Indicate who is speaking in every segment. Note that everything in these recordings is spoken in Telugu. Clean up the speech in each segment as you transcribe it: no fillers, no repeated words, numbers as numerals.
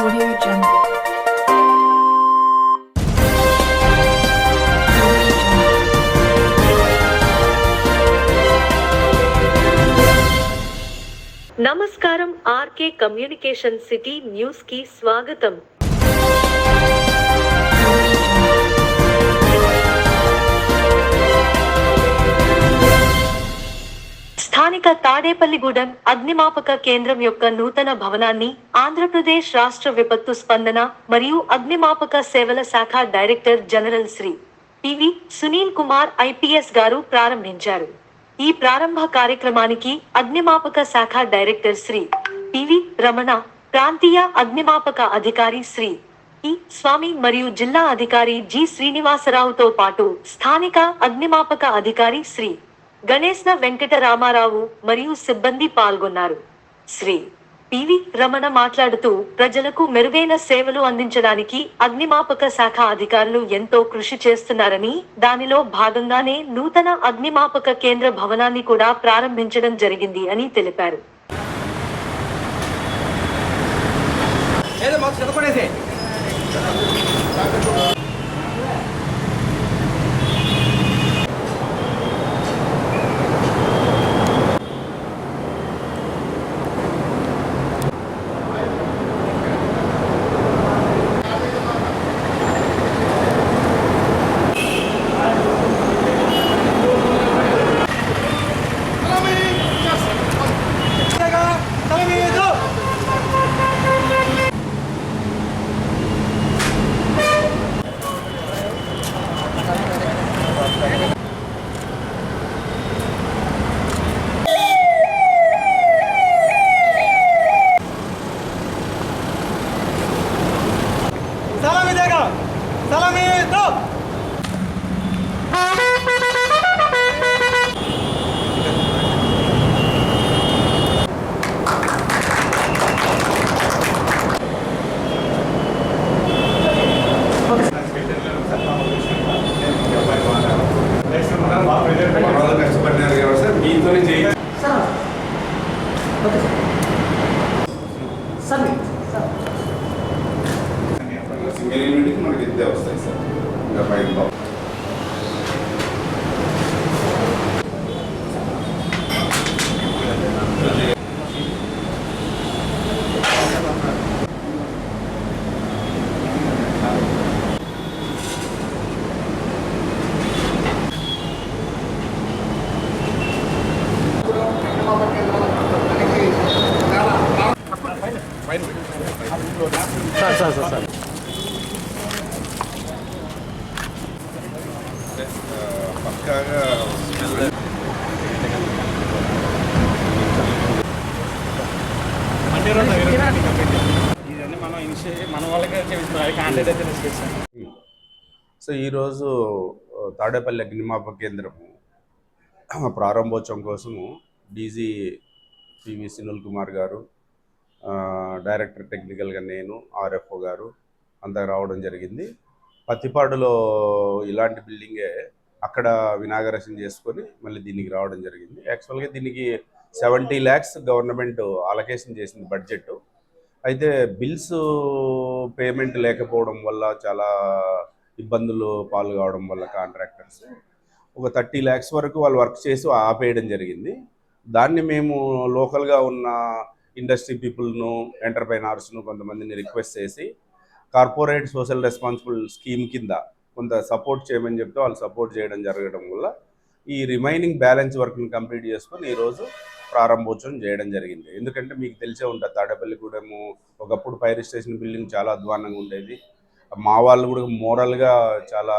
Speaker 1: Audio Jungle.
Speaker 2: నమస్కారం ఆర్కే కమ్యూనికేషన్ సిటీ న్యూస్ కి స్వాగతం. స్థానిక తాడేపల్లిగూడెం అగ్నిమాపక కేంద్రం యొక్క నూతన భవనాన్ని ఆంధ్రప్రదేశ్ రాష్ట్ర విపత్తు స్పందన మరియు అగ్నిమాపక సేవల శాఖ director general Shri P V Sunil Kumar IPS గారు ప్రారంభించారు. ఈ ప్రారంభ కార్యక్రమానికి అగ్నిమాపక శాఖ డైరెక్టర్ శ్రీ పివి రమణ, ప్రాంతీయ అగ్నిమాపక అధికారి శ్రీ ఈ స్వామి మరియు జిల్లా అధికారి జి శ్రీనివాసరావుతో పాటు స్థానిక అగ్నిమాపక అధికారి శ్రీ గణేశ్న వెంకటరామారావు మరియు సిబ్బంది పాల్గొన్నారు. శ్రీ పివి రమణ మాట్లాడుతూ, ప్రజలకు మెరుగైన సేవలు అందించడానికి అగ్నిమాపక శాఖ అధికారులు ఎంతో కృషి చేస్తున్నారని, దానిలో భాగంగానే నూతన అగ్నిమాపక కేంద్ర భవనాన్ని కూడా ప్రారంభించడం జరిగింది అని తెలిపారు.
Speaker 3: మనకి ఇద్దే వస్తాయి సార్. ఇంకా పైకి
Speaker 4: సార్
Speaker 3: పక్కాగా సో ఈరోజు తాడేపల్లి అగ్నిమాపక కేంద్రము ప్రారంభోత్సవం కోసము డీజీ పివి సునీల్ కుమార్ గారు, డైరెక్టర్ టెక్నికల్గా నేను, ఆర్ఎఫ్ఓ గారు అంతా రావడం జరిగింది. పత్తిపాడులో ఇలాంటి బిల్డింగే అక్కడ ఇనాగరేషన్ చేసుకొని మళ్ళీ దీనికి రావడం జరిగింది. యాక్చువల్గా దీనికి 70 lakhs గవర్నమెంట్ అలొకేషన్ చేసింది బడ్జెట్. అయితే బిల్స్ పేమెంట్ లేకపోవడం వల్ల చాలా ఇబ్బందులు పాలు కావడం వల్ల కాంట్రాక్టర్స్ ఒక 30 lakhs వరకు వాళ్ళు వర్క్ చేసి ఆపేయడం జరిగింది. దాన్ని మేము లోకల్గా ఉన్న ఇండస్ట్రీ పీపుల్ను, ఎంటర్ప్రైనర్స్ను కొంతమందిని రిక్వెస్ట్ చేసి కార్పొరేట్ సోషల్ రెస్పాన్సిబుల్ స్కీమ్ కింద కొంత సపోర్ట్ చేయమని చెప్తే వాళ్ళు సపోర్ట్ చేయడం జరగడం వల్ల ఈ రిమైనింగ్ బ్యాలెన్స్ వర్క్ని కంప్లీట్ చేసుకొని ఈరోజు ప్రారంభోత్సవం చేయడం జరిగింది. ఎందుకంటే మీకు తెలిసే ఉంటుంది, తాడేపల్లిగూడెము ఒకప్పుడు ఫైర్ స్టేషన్ బిల్డింగ్ చాలా అధ్వానంగా ఉండేది. మా వాళ్ళు కూడా మోరల్గా చాలా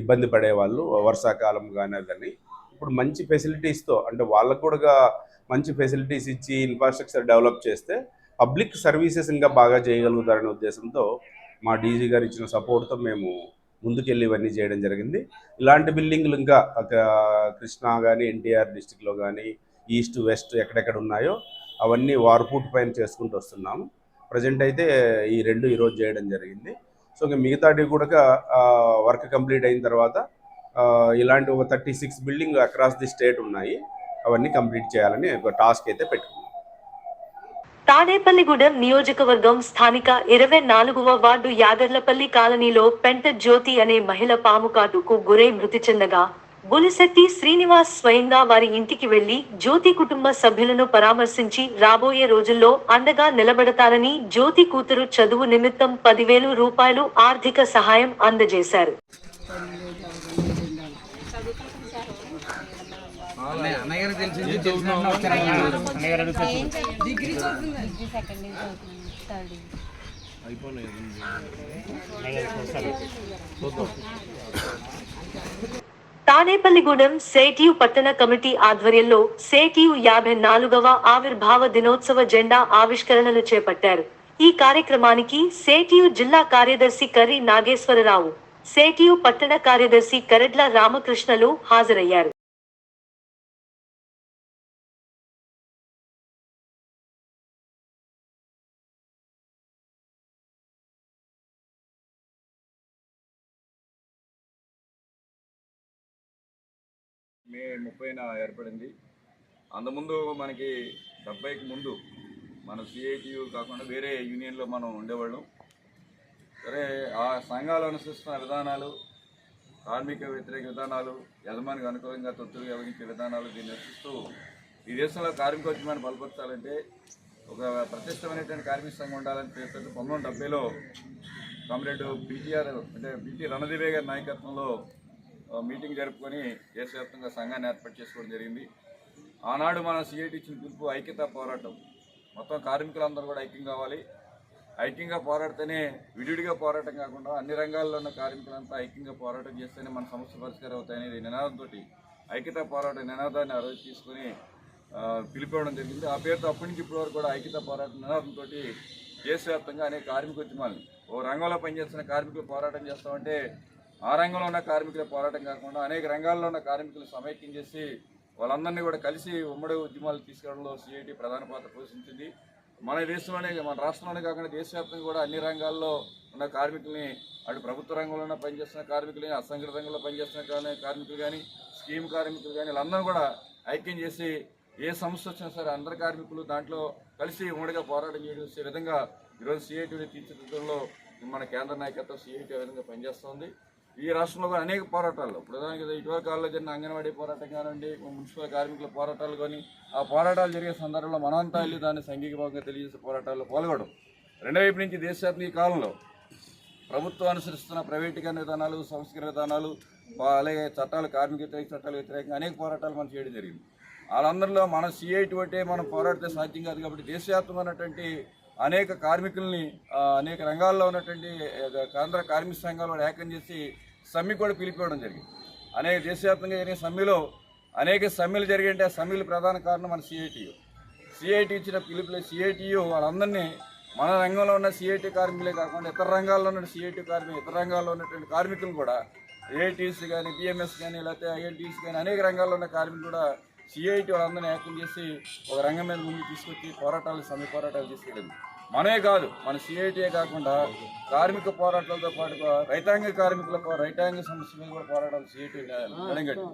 Speaker 3: ఇబ్బంది పడేవాళ్ళు వర్షాకాలం కానీ అదని. ఇప్పుడు మంచి ఫెసిలిటీస్తో, అంటే వాళ్ళకు కూడా మంచి ఫెసిలిటీస్ ఇచ్చి ఇన్ఫ్రాస్ట్రక్చర్ డెవలప్ చేస్తే పబ్లిక్ సర్వీసెస్ ఇంకా బాగా చేయగలుగుతారనే ఉద్దేశంతో మా డీజీ గారు ఇచ్చిన సపోర్ట్తో మేము ముందుకెళ్ళి ఇవన్నీ చేయడం జరిగింది. ఇలాంటి బిల్డింగ్లు ఇంకా కృష్ణా కానీ, ఎన్టీఆర్ డిస్టిక్లో కానీ, ఈస్ట్ వెస్ట్ ఎక్కడెక్కడ ఉన్నాయో అవన్నీ వార్పూట్ పైన చేసుకుంటూ వస్తున్నాము. ప్రజెంట్ అయితే ఈ రెండు ఈరోజు చేయడం జరిగింది. సో ఇంకా మిగతావి కూడా వర్క్ కంప్లీట్ అయిన తర్వాత ఇలాంటి ఒక 36 బిల్డింగ్ అక్రాస్ ది స్టేట్ ఉన్నాయి, అవన్నీ కంప్లీట్ చేయాలని ఒక టాస్క్ అయితే పెట్టుకున్నాం.
Speaker 2: తాడేపల్లిగూడెం నియోజకవర్గం స్థానిక 24వ వార్డు యాదర్లపల్లి కాలనీలో పెంట జ్యోతి అనే మహిళ పాము కాటుకు గురై మృతి చెందగా బులిశెట్టి శ్రీనివాస్ స్వయంగా వారి ఇంటికి వెళ్లి జ్యోతి కుటుంబ సభ్యులను పరామర్శించి రాబోయే రోజుల్లో అండగా నిలబడతారని జ్యోతి కూతురు చదువు నిమిత్తం 10,000 రూపాయలు ఆర్థిక సహాయం అందజేశారు.
Speaker 1: అన్నగారు తెలిసింది
Speaker 4: డిగ్రీ చదువుతుంది సెకండ్ ఇయర్ చదువుతుంది
Speaker 2: తాడేపల్లిగూడెం సేటియు పట్టణ కమిటీ ఆధ్వర్యంలో సేటియు 54వ ఆవిర్భావ దినోత్సవ జెండా ఆవిష్కరణలు చేపట్టారు. ఈ కార్యక్రమానికి సేటియు జిల్లా కార్యదర్శి కర్రి నాగేశ్వరరావు, సేటియు పట్టణ కార్యదర్శి కరెడ్ల రామకృష్ణలు హాజరయ్యారు.
Speaker 5: మే 30న ఏర్పడింది. అంతకుముందు మనకి 70కి ముందు మన సిఐటియు కాకుండా వేరే యూనియన్లో మనం ఉండేవాళ్ళం. సరే, ఆ సంఘాలు అనుసరిస్తున్న విధానాలు, కార్మిక వ్యతిరేక విధానాలు, యజమానికి అనుకూలంగా తొత్తులు వ్యవహరించే విధానాలు దీన్ని నశిస్తూ ఈ దేశంలో కార్మికోద్యమాన్ని బలపరచాలంటే ఒక ప్రతిష్టమైనటువంటి కార్మిక సంఘం ఉండాలని చెప్పి 1970లో కామ్రేడ్ పిటిఆర్ అంటే పిటి రణదివే గారి నాయకత్వంలో మీటింగ్ జరుపుకొని దేశవ్యాప్తంగా సంఘాన్ని ఏర్పాటు చేసుకోవడం జరిగింది. ఆనాడు మన సిఐటి ఇచ్చిన పిలుపు ఐక్యతా పోరాటం. మొత్తం కార్మికులందరూ కూడా ఐక్యం కావాలి. ఐక్యంగా పోరాడితేనే విడివిడిగా పోరాటం కాకుండా అన్ని రంగాల్లో ఉన్న కార్మికులంతా ఐక్యంగా పోరాటం చేస్తేనే మన సమస్య పరిష్కారం అవుతాయనేది నినాదంతో ఐక్యతా పోరాట నినాదాన్ని ఆ రోజు తీసుకొని పిలిపివ్వడం జరిగింది. ఆ పేరుతో అప్పటి నుంచి ఇప్పటి వరకు కూడా ఐక్యతా పోరాట నినాదంతో దేశవ్యాప్తంగా అనేక కార్మికోద్యమాలు ఓ రంగంలో పనిచేస్తున్న కార్మికులు పోరాటం చేస్తామంటే ఆ రంగంలో ఉన్న కార్మికుల పోరాటం కాకుండా అనేక రంగాల్లో ఉన్న కార్మికులు సమైక్యం చేసి వాళ్ళందరినీ కూడా కలిసి ఉమ్మడి ఉద్యమాలు తీసుకురావడంలో సిఐటి ప్రధాన పాత్ర పోషించింది. మన దేశంలోనే, మన రాష్ట్రంలోనే కాకుండా దేశవ్యాప్తంగా కూడా అన్ని రంగాల్లో ఉన్న కార్మికుల్ని, అటు ప్రభుత్వ రంగంలో పనిచేస్తున్న కార్మికులు, అసంఘటిత రంగంలో పనిచేస్తున్న కార్మికులు కానీ, స్కీమ్ కార్మికులు కానీ, వీళ్ళందరూ కూడా ఐక్యం చేసి ఏ సమస్య వచ్చినా సరే అందరు కార్మికులు దాంట్లో కలిసి ఉమ్మడిగా పోరాటం చేసే విధంగా ఈరోజు సిఐటిని తీర్చిదిద్దడంలో మన కేంద్ర నాయకత్వం సిఐటి విధంగా పనిచేస్తోంది. ఈ రాష్ట్రంలో కూడా అనేక పోరాటాలు, ప్రధానంగా ఇటీవల కాలంలో జరిగిన అంగన్వాడీ పోరాటం కానివ్వండి, మున్సిపల్ కార్మికుల పోరాటాలు కానీ, ఆ పోరాటాలు జరిగే సందర్భంలో మనంతా వెళ్ళి దాన్ని సంఘీభావంగా తెలియజేసే పోరాటాల్లో పాల్గొనడం. రెండో వైపు నుంచి దేశవ్యాప్తంగా ఈ కాలంలో ప్రభుత్వం అనుసరిస్తున్న ప్రైవేటీకరణ విధానాలు, సంస్కరణ విధానాలు, అలాగే చట్టాలు, కార్మిక వ్యతిరేక చట్టాలు వ్యతిరేకంగా అనేక పోరాటాలు మనం చేయడం జరిగింది. వాళ్ళందరిలో మన సిఐటి ఒకటే మనం పోరాడితే సాధ్యం కాదు. కాబట్టి దేశవ్యాప్తంగా ఉన్నటువంటి అనేక కార్మికుల్ని, అనేక రంగాల్లో ఉన్నటువంటి కేంద్ర కార్మిక సంఘాలు ఏకం చేసి సమ్మె కూడా పిలిపివ్వడం జరిగింది. అనేక దేశవ్యాప్తంగా జరిగిన సమ్మెలో అనేక సమ్మెలు జరిగాయంటే ఆ సమ్మెలు ప్రధాన కారణం మన సిఐటి ఇచ్చిన పిలుపులో సిఐటియు వాళ్ళందరినీ మన రంగంలో ఉన్న సిఐటి కార్మికులే కాకుండా ఇతర రంగాల్లో ఉన్న సిఐటి కార్మికులు, ఇతర రంగాల్లో ఉన్నటువంటి కార్మికులు కూడా ఏఐటీసీ కానీ, బిఎంఎస్ కానీ, లేకపోతే ఐఎల్టీసీ కానీ అనేక రంగాల్లో ఉన్న కార్మికులు కూడా సిఐటి వాళ్ళందరినీ ఏకం చేసి ఒక రంగం మీద ముందు తీసుకొచ్చి సమ్మె పోరాటాలు తీసుకెళ్ళింది. మనమే కాదు, మన సిఐటియే కాకుండా కార్మిక పోరాటాలతో పాటుగా రైతాంగ సమస్య మీద కూడా పోరాటాలు సిఐటి జరగండి.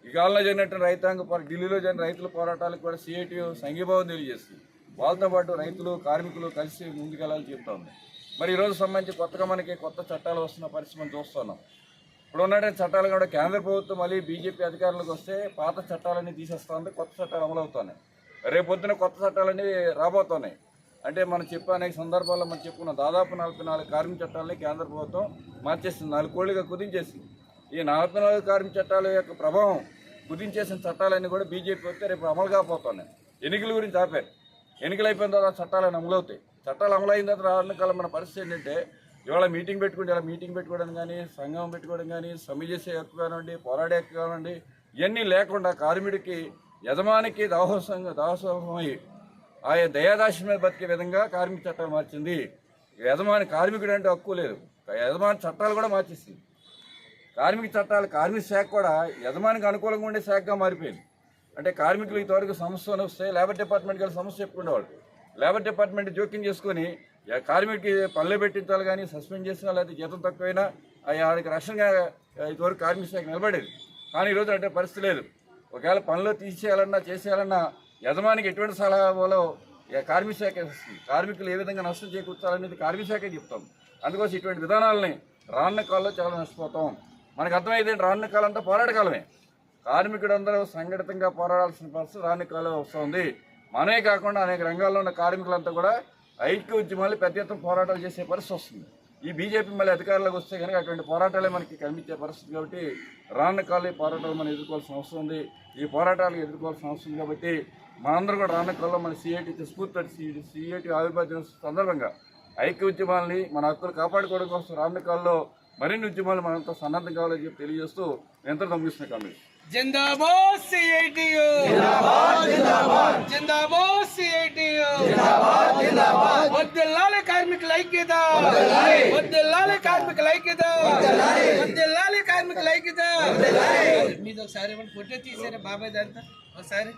Speaker 5: ఈ కాలంలో జరిగినటువంటి ఢిల్లీలో జరిగిన రైతుల పోరాటాలకు కూడా సిఐటి సంఘీభావం తెలియజేస్తుంది. వాళ్ళతో పాటు రైతులు, కార్మికులు కలిసి ముందుకెళ్ళాలని చెప్తా ఉంది. మరి ఈరోజు సంబంధించి కొత్తగా మనకి కొత్త చట్టాలు వస్తున్న పరిస్థితి మనం చూస్తున్నాం. ఇప్పుడు ఉన్నటువంటి చట్టాలు కూడా కేంద్ర ప్రభుత్వం మళ్ళీ బీజేపీ అధికారంలోకి వస్తే పాత చట్టాలన్నీ తీసేస్తూ ఉంది, కొత్త చట్టాలు అమలవుతున్నాయి. రేపొద్దున కొత్త చట్టాలన్నీ రాబోతున్నాయి. అంటే మనం చెప్పే అనేక సందర్భాల్లో మనం చెప్పుకున్న దాదాపు 44 కార్మిక చట్టాలని కేంద్ర ప్రభుత్వం మార్చేసింది, 4 కోళ్లుగా కుదించేసింది. ఈ 44 కార్మిక చట్టాల యొక్క ప్రభావం కుదించేసిన చట్టాలన్నీ కూడా బీజేపీ వస్తే రేపు అమలు కాకపోతున్నాయి. ఎన్నికల గురించి ఆపారు. ఎన్నికలు అయిపోయిన తర్వాత చట్టాలు అమలవుతాయి. చట్టాలు అమలైన తర్వాత రావడం కల్లా మన పరిస్థితి ఏంటంటే ఇవాళ మీటింగ్ పెట్టుకోవడం కానీ, సంఘం పెట్టుకోవడం కానీ, సమ్మె చేసే హక్కు కానివ్వండి, పోరాడే హక్కు కానివ్వండి, ఇవన్నీ లేకుండా కార్మికుడికి, యజమానికి దాసోహమై ఆయన దయాదాశి మీద బతికే విధంగా కార్మిక చట్టాలు మార్చింది. యజమాని కార్మికుడు అంటే హక్కు లేదు, యజమాని చట్టాలు కూడా మార్చేసింది. కార్మిక చట్టాలు, కార్మిక శాఖ కూడా యజమానికి అనుకూలంగా ఉండే శాఖగా మారిపోయింది. అంటే కార్మికులు ఇంతవరకు సమస్య వస్తే లేబర్ డిపార్ట్మెంట్కి వెళ్ళి సమస్య చెప్పుకునేవాళ్ళు. లేబర్ డిపార్ట్మెంట్ జోక్యం చేసుకొని కార్మికుడికి పనులు పెట్టించాలి కానీ, సస్పెండ్ చేసినా లేకపోతే జీతం తక్కువైనా ఆడికి రక్షణగా ఇంతవరకు కార్మిక శాఖ నిలబడేది. కానీ ఈరోజు అంటే పరిస్థితి లేదు. ఒకవేళ పనులు తీసేయాలన్నా చేసేయాలన్నా యజమానికి ఎటువంటి సలహా ఇవ్వాలో కార్మిక శాఖ ఇస్తుంది. కార్మికులు ఏ విధంగా నష్టం చేకూర్చాలనేది కార్మిక శాఖే చెప్తాం. అందుకోసం ఇటువంటి విధానాలని రానున్న కాలంలో చాలా నష్టపోతాం. మనకు అర్థమైంది రానున్న కాలం అంతా పోరాటకాలమే. కార్మికుడు అందరూ సంఘటితంగా పోరాడాల్సిన పరిస్థితి రానున్న కాలం వస్తుంది. మనమే కాకుండా అనేక రంగాల్లో ఉన్న కార్మికులంతా కూడా ఐక్య ఉద్యమాలు పెద్ద ఎత్తున పోరాటాలు చేసే పరిస్థితి వస్తుంది. ఈ బీజేపీ మళ్ళీ అధికారంలోకి వస్తే కనుక అటువంటి పోరాటాలే మనకి కనిపించే పరిస్థితి. కాబట్టి రానున్న కాలం ఈ పోరాటాలు మనం ఎదుర్కోవాల్సిన అవసరం ఉంది. ఈ పోరాటాలు ఎదుర్కోవాల్సిన అవసరం ఉంది. కాబట్టి మనందరూ కూడా రానున్న కాలంలో మన సిఐటి స్ఫూర్తి సిఐటి ఆవిర్భావ దినోత్సవం సందర్భంగా ఐక్య ఉద్యమాలని మన హక్కులు కాపాడుకోవడం కోసం రానున్న కాలంలో మరిన్ని ఉద్యమాలు మనంతా సన్నద్ధం కావాలని చెప్పి తెలియజేస్తూ ఎంత నమ్మిస్తున్న కామెంట్.
Speaker 1: जिंदाबाद सीआईटीयू जिंदाबाद जिंदाबाद जिंदाबाद सीआईटीयू जिंदाबाद जिंदाबाद वद्दलाले कार्मिकुల ఐక్యత వద్దలాలి కార్మికుల ఐక్యత వద్దలాలి కార్మికుల ఐక్యత మీద ఒకసారి ఏమంటే ఫోటో తీసారా బాబాయ్ దాంతో ఒకసారి.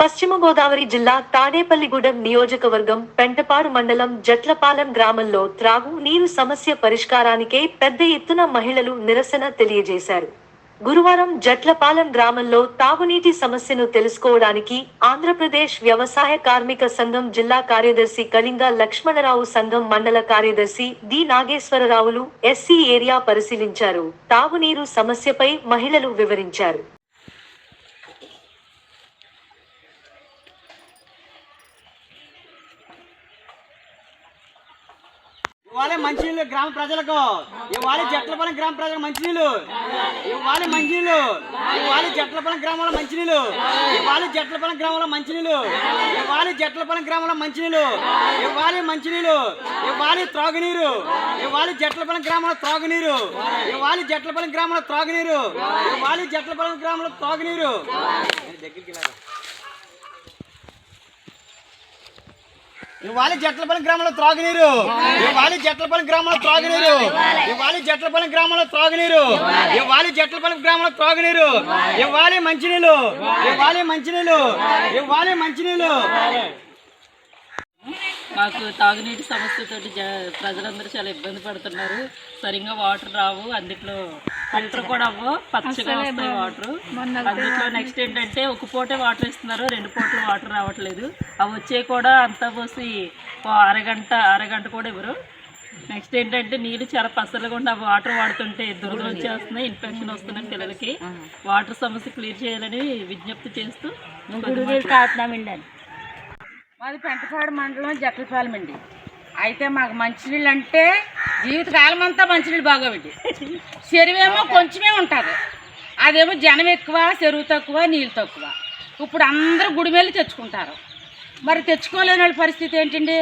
Speaker 2: పశ్చిమ గోదావరి జిల్లా తాడేపల్లిగూడెం నియోజకవర్గం పెంటపాడు మండలం జట్లపాలెం గ్రామంలో త్రాగు నీరు సమస్య పరిష్కారానికై పెద్ద ఎత్తున మహిళలు నిరసన తెలియజేశారు. గురువారం జట్లపాలెం గ్రామంలో తాగునీటి సమస్యను తెలుసుకోవడానికి ఆంధ్రప్రదేశ్ వ్యవసాయ కార్మిక సంఘం జిల్లా కార్యదర్శి కళింగ లక్ష్మణరావు, సంఘం మండల కార్యదర్శి డి నాగేశ్వరరావులు ఎస్సీ ఏరియా పరిశీలించారు. తాగునీరు సమస్యపై మహిళలు వివరించారు.
Speaker 6: ఇవ్వాలి మంచినీళ్ళు గ్రామ ప్రజలకు, ఇవ్వాలి జట్లపాలెం గ్రామ ప్రజలకు మంచినీళ్ళు, ఇవ్వాలి మంచినీళ్ళు, ఇవ్వాలి జట్లపాలెం గ్రామంలో మంచినీళ్ళు, ఇవ్వాలి జట్లపాలెం గ్రామంలో మంచినీళ్ళు, ఇవ్వాలి జట్లపాలెం గ్రామంలో మంచినీళ్ళు, ఇవ్వాలి మంచినీళ్ళు, ఇవ్వాలి త్రాగునీరు, ఇవ్వాలి జట్లపాలెం గ్రామంలో త్రాగునీరు, ఇవ్వాలి జట్లపాలెం గ్రామంలో త్రాగునీరు, ఇవ్వాలి జట్లపాలెం గ్రామంలో త్రాగునీరు. ఇవ్వాలి జట్లపాలెం గ్రామంలో త్రాగునీరు, ఇవ్వాలి జట్లపాలెం గ్రామంలో త్రాగునీరు, ఇవ్వాలి జట్లపాలెం గ్రామంలో త్రాగునీరు, ఇవ్వాలి జట్లపాలెం గ్రామంలో త్రాగునీరు, ఇవ్వాలి మంచినీళ్ళు, ఇవ్వాలి మంచినీళ్ళు, ఇవ్వాలి మంచినీళ్ళు.
Speaker 7: మాకు తాగునీటి సమస్యతోటి ప్రజలందరూ చాలా ఇబ్బంది పడుతున్నారు. సరిగ్గా వాటర్ రావు, అందులో ఫిల్టర్ కూడా అవ్వవు, పచ్చగా వస్తాయి వాటర్. అందులో నెక్స్ట్ ఏంటంటే ఒక పూటే వాటర్ ఇస్తున్నారు, 2 పూటలు వాటర్ రావట్లేదు. అవి వచ్చే కూడా అంతా పోసి అరగంట కూడా ఇవ్వరు. నెక్స్ట్ ఏంటంటే నీళ్ళు చాలా పసలుగా ఉండి ఆ వాటర్ వాడుతుంటే దురద వచ్చేస్తున్నాయి, ఇన్ఫెక్షన్ వస్తున్నాయి పిల్లలకి. వాటర్ సమస్య క్లియర్ చేయాలని విజ్ఞప్తి చేస్తూ
Speaker 8: మాది పెంటపాడు మండలం జట్లపాలెం అండి. అయితే మాకు మంచినీళ్ళు అంటే జీవితకాలం అంతా మంచినీళ్ళు బాగోవండి. చెరువేమో కొంచెమే ఉంటుంది, అదేమో జనం ఎక్కువ, చెరువు తక్కువ, నీళ్ళు తక్కువ. ఇప్పుడు అందరూ గుడిమేళ్ళు తెచ్చుకుంటారు. మరి తెచ్చుకోలేని వాళ్ళ పరిస్థితి ఏంటండి?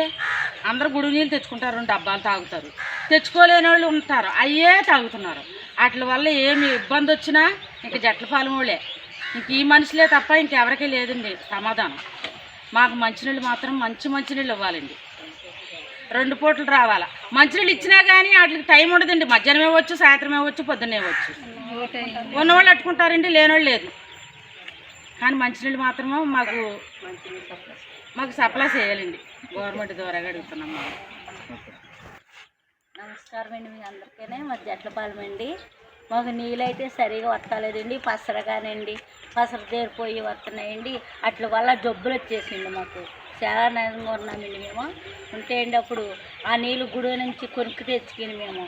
Speaker 8: అందరూ గుడి నీళ్ళు తెచ్చుకుంటారు, 2 డబ్బాలు తాగుతారు. తెచ్చుకోలేని వాళ్ళు ఉంటారు, అయ్యే తాగుతున్నారు. వాటి వల్ల ఏమి ఇబ్బంది వచ్చినా ఇంక జట్లపాలెం వాళ్ళే, ఇంక ఈ మనుషులే తప్ప ఇంకెవరికీ లేదండి సమాధానం. మాకు మంచినీళ్ళు మాత్రం మంచినీళ్ళు ఇవ్వాలండి, 2 పూటలు రావాలా. మంచినీళ్ళు ఇచ్చినా కానీ వాటికి టైం ఉండదండి, మధ్యాహ్నం ఇవ్వచ్చు, సాయంత్రం ఇవ్వచ్చు, పొద్దున్నే ఇవ్వచ్చు. ఉన్నవాళ్ళు అట్టుకుంటారండి, లేనివాళ్ళు లేదు. కానీ మంచినీళ్ళు మాత్రమే మాకు సప్లై చేయాలండి, గవర్నమెంట్ ద్వారా అడుగుతున్నాం.
Speaker 4: నమస్కారం అండి మీ అందరికీ. మా జట్లపాలెం అండి. మాకు నీళ్ళు అయితే సరిగా వస్తలేదండి, పసరగానండి, పసర తేరిపోయి వస్తున్నాయండి. అట్ల వల్ల జబ్బులు వచ్చేసింది. మాకు చాలా నయంగా ఉన్నామండి మేము. ఉంటే అండి అప్పుడు ఆ నీళ్ళు గుడి నుంచి కొనుక్కు తెచ్చుకుని మేము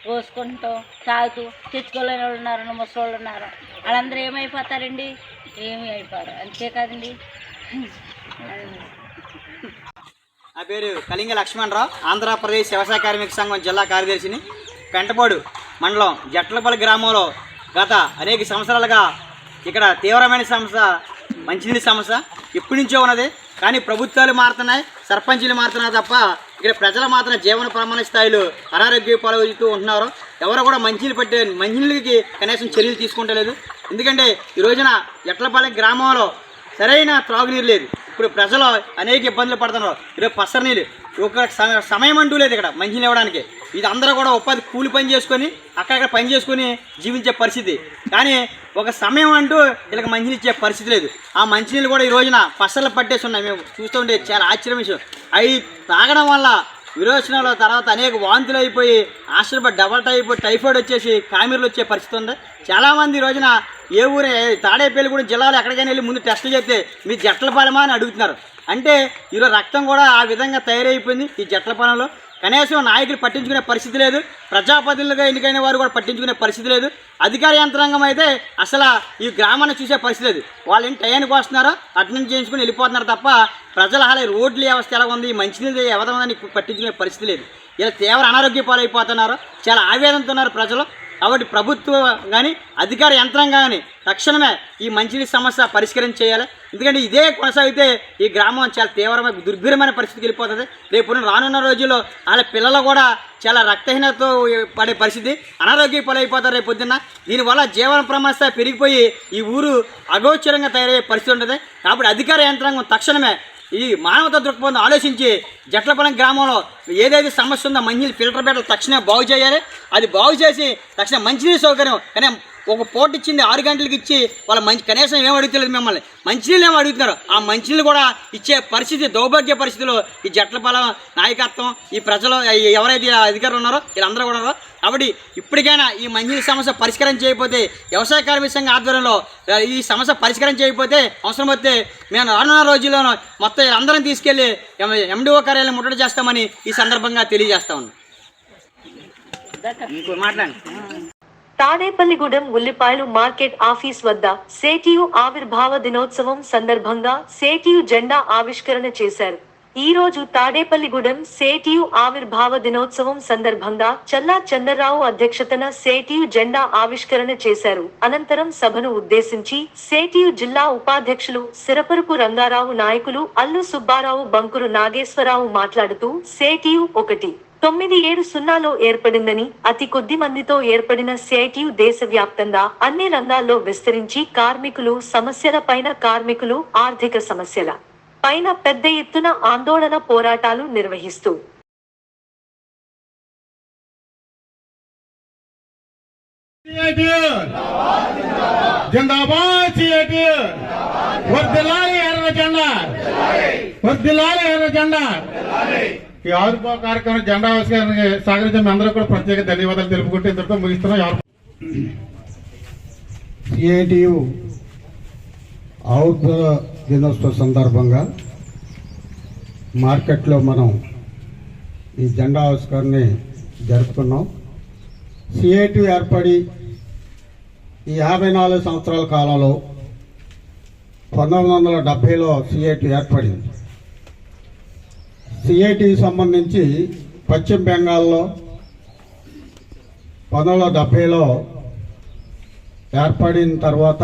Speaker 4: పోసుకుంటాం, తాగుతూ. తెచ్చుకోలేని వాళ్ళు ఉన్నారు, ముసలోళ్ళు ఉన్నారు, వాళ్ళందరూ ఏమైపోతారండి? ఏమీ అయిపోరు, అంతే కదండి.
Speaker 6: నా పేరు కళింగ లక్ష్మణరావు, ఆంధ్రప్రదేశ్ వ్యవసాయ కార్మిక సంఘం జిల్లా కార్యదర్శిని. పెంటపాడు మండలం జట్లపల్లి గ్రామంలో గత అనేక సంవత్సరాలుగా ఇక్కడ తీవ్రమైన సమస్య మంచినీటి సమస్య ఇప్పటి నుంచో ఉన్నది. కానీ ప్రభుత్వాలు మారుతున్నాయి, సర్పంచులు మారుతున్నాయి తప్ప ఇక్కడ ప్రజలు మాత్రం జీవన ప్రమాణ స్థాయిలు అనారోగ్య పాలవుతూ ఉంటున్నారు. ఎవరు కూడా మంచినీళ్ళకి కనీసం చర్యలు తీసుకుంటలేదు. ఎందుకంటే ఈ రోజున జట్లపల్లి గ్రామంలో సరైన త్రాగునీరు లేదు. ఇప్పుడు ప్రజలు అనేక ఇబ్బందులు పడుతున్నారు. ఈరోజు పసర నీళ్ళు ఒక సమయం అంటూ లేదు ఇక్కడ మంచినీళ్ళు ఇవ్వడానికి. ఇది అందరూ కూడా ఉపాధి కూలి పని చేసుకొని అక్కడక్కడ పని చేసుకొని జీవించే పరిస్థితి. కానీ ఒక సమయం అంటూ వీళ్ళకి మంచినీళ్ళు ఇచ్చే పరిస్థితి లేదు. ఆ మంచినీళ్ళు కూడా ఈ రోజున పసర్లు పట్టేసి ఉన్నాయి. మేము చూస్తుంటే చాలా ఆశ్చర్యం విషయం. అవి తాగడం వల్ల విరోచనాల తర్వాత అనేక వాంతులు అయిపోయి డబల్ టైఫాయిడ్ వచ్చేసి కామెర్లు వచ్చే పరిస్థితి ఉంది. చాలామంది ఈ రోజున ఏ ఊరు తాడేపల్లిగూడెం జిల్లాలో ఎక్కడికైనా వెళ్ళి ముందు టెస్టులు చేస్తే మీ జట్లపాలెమా అని అడుగుతున్నారు. అంటే ఈరోజు రక్తం కూడా ఆ విధంగా తయారైపోయింది ఈ జట్లపాలెంలో. కనీసం నాయకులు పట్టించుకునే పరిస్థితి లేదు, ప్రజాప్రతినిధులుగా ఎన్నికైన వారు కూడా పట్టించుకునే పరిస్థితి లేదు, అధికార యంత్రాంగం అయితే అసలు ఈ గ్రామాన్ని చూసే పరిస్థితి లేదు. వాళ్ళు ఏంటి టయానికి వస్తున్నారో అటెండ్ చేయించుకుని వెళ్ళిపోతున్నారు తప్ప ప్రజల హాల రోడ్ల వ్యవస్థ ఎలా ఉంది, మంచినీళ్ళు ఎవరిని పట్టించుకునే పరిస్థితి లేదు. ఇలా తీవ్ర అనారోగ్య పాలైపోతున్నారు, చాలా ఆవేదనతో ఉన్నారు ప్రజలు. కాబట్టి ప్రభుత్వం కానీ అధికార యంత్రాంగం కానీ తక్షణమే ఈ మంచినీటి సమస్య పరిష్కరించి చేయాలి. ఎందుకంటే ఇదే కొనసాగితే ఈ గ్రామం చాలా తీవ్రమైన దుర్భరమైన పరిస్థితికి వెళ్ళిపోతుంది. రేపు రానున్న రోజుల్లో వాళ్ళ పిల్లలు కూడా చాలా రక్తహీనతతో పడే పరిస్థితి, అనారోగ్య పాలైపోతారు రేపు పొద్దున్న. దీనివల్ల జీవన ప్రమాద పెరిగిపోయి ఈ ఊరు అగోచరంగా తయారయ్యే పరిస్థితి ఉంటుంది. కాబట్టి అధికార యంత్రాంగం తక్షణమే ఈ మానవతా దృక్పథం ఆలోచించి జట్లపాలెం గ్రామంలో ఏదైతే సమస్య ఉందో మంచినీళ్ళు ఫిల్టర్ బెడ్లు తక్షణమే బాగు చేయాలి. అది బాగు చేసి తక్షణం మంచినీళ్ళు సౌకర్యం కానీ ఒక పూట ఇచ్చింది 6 గంటలకు ఇచ్చి వాళ్ళ కనీసం ఏం అడుగుతలేదు, మిమ్మల్ని మంచినీళ్ళు ఏమో అడుగుతున్నారు. ఆ మంచినీళ్ళు కూడా ఇచ్చే పరిస్థితి, దౌర్భాగ్య పరిస్థితిలో ఈ జట్లపాలెం నాయకత్వం, ఈ ప్రజలు ఎవరైతే అధికారులు ఉన్నారో వీళ్ళందరూ కూడా ఉన్నారు. కాబట్టి ఇప్పటికైనా ఈ మంచినీళ్ళ సమస్య పరిష్కారం చేయకపోతే వ్యవసాయ కార్మిక సంఘం ఆధ్వర్యంలో ఈ సమస్య పరిష్కారం చేయకపోతే అవసరం వస్తే మేము రానున్న రోజుల్లోనూ మొత్తం అందరం తీసుకెళ్లి ఎండిఓ కార్యాలయం ముట్టడి చేస్తామని ఈ సందర్భంగా తెలియజేస్తా ఉన్నాం. మాట్లాడండి.
Speaker 2: తాడేపల్లిగూడెం ఉల్లిపాయలు మార్కెట్ ఆఫీస్ వద్ద సేటియు ఆవిర్భావ దినోత్సవం సందర్భంగా సేటియు జెండా ఆవిష్కరణ చేశారు. ఈ రోజు తాడేపల్లిగూడెం సేటియు ఆవిర్భావ దినోత్సవం సందర్భంగా చల్లా చంద్రరావు అధ్యక్షతన సేటియు జెండా ఆవిష్కరణ చేశారు. అనంతరం సభను ఉద్దేశించి సేటియు జిల్లా ఉపాధ్యక్షులు సిరపరుపు రంగారావు, నాయకులు అల్లు సుబ్బారావు, బంకురు నాగేశ్వరరావు మాట్లాడుతూ సేటియు 1970లో ఏర్పడిందని, అతి కొద్ది మందితో ఏర్పడిన సేటియు దేశవ్యాప్తంగా అన్ని రంగాల్లో విస్తరించి కార్మికులు సమస్యల పైన, కార్మికులు ఆర్థిక సమస్యల పైన పెద్ద ఎత్తున ఆందోళన పోరాటాలు నిర్వహిస్తూ
Speaker 9: ఈ ఆవిర్భావ కార్యక్రమం జెండా ఆవిష్కరణకి సహకరించిన అందరూ కూడా ప్రత్యేక ధన్యవాదాలు తెలుపుకుంటూ ఇంతటితో ముగిస్తున్నాం.
Speaker 10: సిఐటియు ఆవిర్భావ దినోత్సవ సందర్భంగా మార్కెట్లో మనం ఈ జెండా ఆవిష్కరణని జరుపుకున్నాం. సిఐటియు ఏర్పడి ఈ 54 సంవత్సరాల కాలంలో 1970లో సిఐటియు ఏర్పడింది. సిఐటికి సంబంధించి పశ్చిమ బెంగాల్లో 1970లో ఏర్పడిన తర్వాత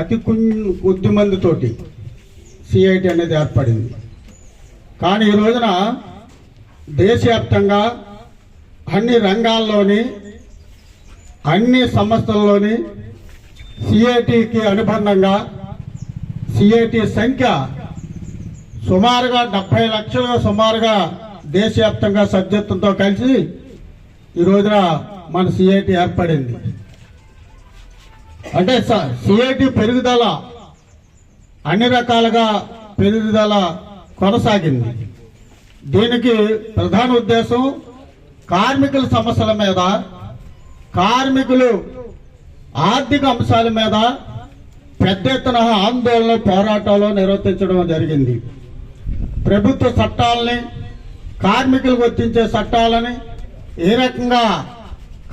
Speaker 10: అతి కొద్ది మందితోటి సిఐటి అనేది ఏర్పడింది. కానీ ఈ రోజున దేశవ్యాప్తంగా అన్ని రంగాల్లోని, అన్ని సంస్థల్లోని సిఐటికి అనుబంధంగా సిఐటి సంఖ్య సుమారుగా 70 లక్షలు సుమారుగా దేశవ్యాప్తంగా సభ్యత్వంతో కలిసి ఈ రోజున మన సిఐటి ఏర్పడింది. అంటే సిఐటి పెరుగుదల అన్ని రకాలుగా పెరుగుదల కొనసాగింది. దీనికి ప్రధాన ఉద్దేశం కార్మికుల సమస్యల మీద, కార్మికులు ఆర్థిక అంశాల మీద పెద్ద ఎత్తున ఆందోళన, పోరాటాలు నిర్వర్తించడం జరిగింది. ప్రభుత్వ చట్టాలని, కార్మికులకు వర్తించే చట్టాలని ఏ రకంగా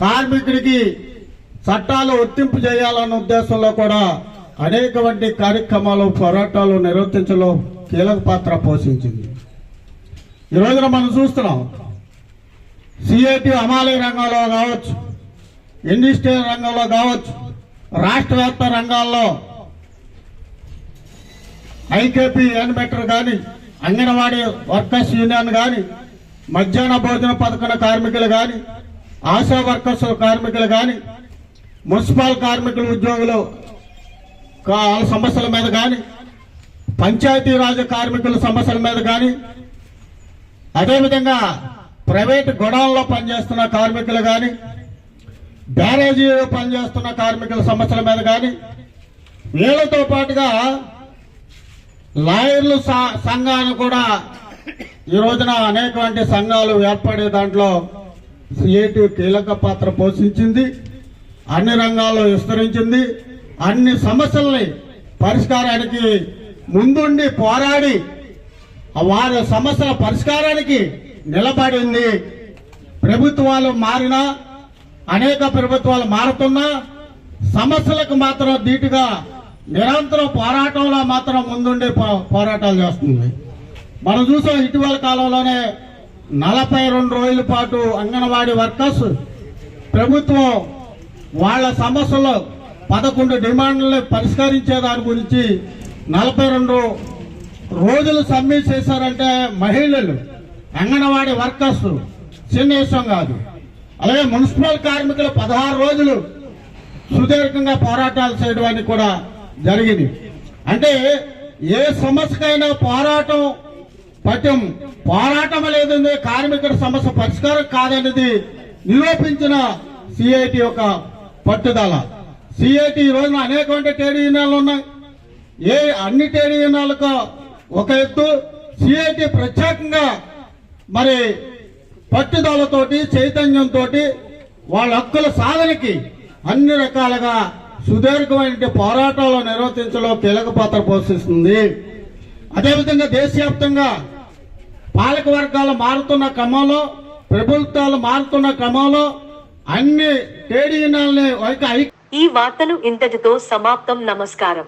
Speaker 10: కార్మికుడికి చట్టాలు వర్తింపు చేయాలన్న ఉద్దేశంలో కూడా అనేకమంది కార్యక్రమాలు, పోరాటాలు నిర్వర్తించడంలో కీలక పాత్ర పోషించింది. ఈ రోజున మనం చూస్తున్నాం సిఐటి అమలు రంగంలో కావచ్చు, ఇండస్ట్రియల్ రంగంలో కావచ్చు, రాష్ట్ర వ్యాప్త రంగాల్లో ఐకేపీ యానిమేటర్ కానీ, అంగన్వాడీ వర్కర్స్ యూనియన్ కానీ, మధ్యాహ్న భోజన పథకం కార్మికులు కానీ, ఆశా వర్కర్స్ కార్మికులు కానీ, మున్సిపల్ కార్మికులు ఉద్యోగులు వాళ్ళ సమస్యల మీద కానీ, పంచాయతీరాజ్ కార్మికుల సమస్యల మీద కానీ, అదేవిధంగా ప్రైవేటు గొడవల్లో పనిచేస్తున్న కార్మికులు కానీ, బ్యారేజీలో పనిచేస్తున్న కార్మికుల సమస్యల మీద కానీ, వీళ్లతో పాటుగా లాయర్లు సంఘాలు కూడా ఈ రోజున అనేకమంది సంఘాలు ఏర్పడే దాంట్లో సిఐటి కీలక పాత్ర పోషించింది. అన్ని రంగాల్లో విస్తరించింది. అన్ని సమస్యల్ని పరిష్కారానికి ముందుండి పోరాడి వారి సమస్యల పరిష్కారానికి నిలబడింది. ప్రభుత్వాలు మారినా, అనేక ప్రభుత్వాలు మారుతున్నా సమస్యలకు మాత్రం ధీటుగా నిరంతరం పోరాటంలో మాత్రం ముందుండి పోరాటాలు చేస్తుంది. మనం చూసాం ఇటీవల కాలంలోనే 42 రోజుల పాటు అంగన్వాడీ వర్కర్స్ ప్రభుత్వం వాళ్ళ సమస్యలు 11 డిమాండ్లను పరిష్కరించే దాని గురించి 42 రోజులు సమ్మె చేశారంటే మహిళలు, అంగన్వాడీ వర్కర్స్ చిన్న విషయం కాదు. అలాగే మున్సిపల్ కార్మికులు 16 రోజులు సుదీర్ఘంగా పోరాటాలు చేయడానికి కూడా జరిగింది. అంటే ఏ సమస్యకైనా పోరాటం పట్యం, పోరాటం లేదండి కార్మికుల సమస్య పరిష్కారం కాదనేది నిరూపించిన సిఐటి యొక్క పట్టుదల. సిఐటి ఈ రోజున అనేకమైన ట్రేడ్ యూనియన్లు ఉన్నాయి. అన్ని ట్రేడ్ యూనియన్లకు ఒక ఎత్తు, సిఐటి ప్రత్యేకంగా మరి పట్టుదలతోటి, చైతన్యంతో వాళ్ళ హక్కుల సాధనకి అన్ని రకాలుగా సుదీర్ఘమైన పోరాటాలు నిర్వర్తించడంలో కీలక పాత్ర పోషిస్తుంది. అదేవిధంగా దేశవ్యాప్తంగా పాలక వర్గాలు మారుతున్న క్రమంలో, ప్రభుత్వాలు మారుతున్న క్రమంలో అన్ని ట్రేడ్ యూనియన్లని
Speaker 2: ఈ వార్తలు ఇంతటితో సమాప్తం. నమస్కారం.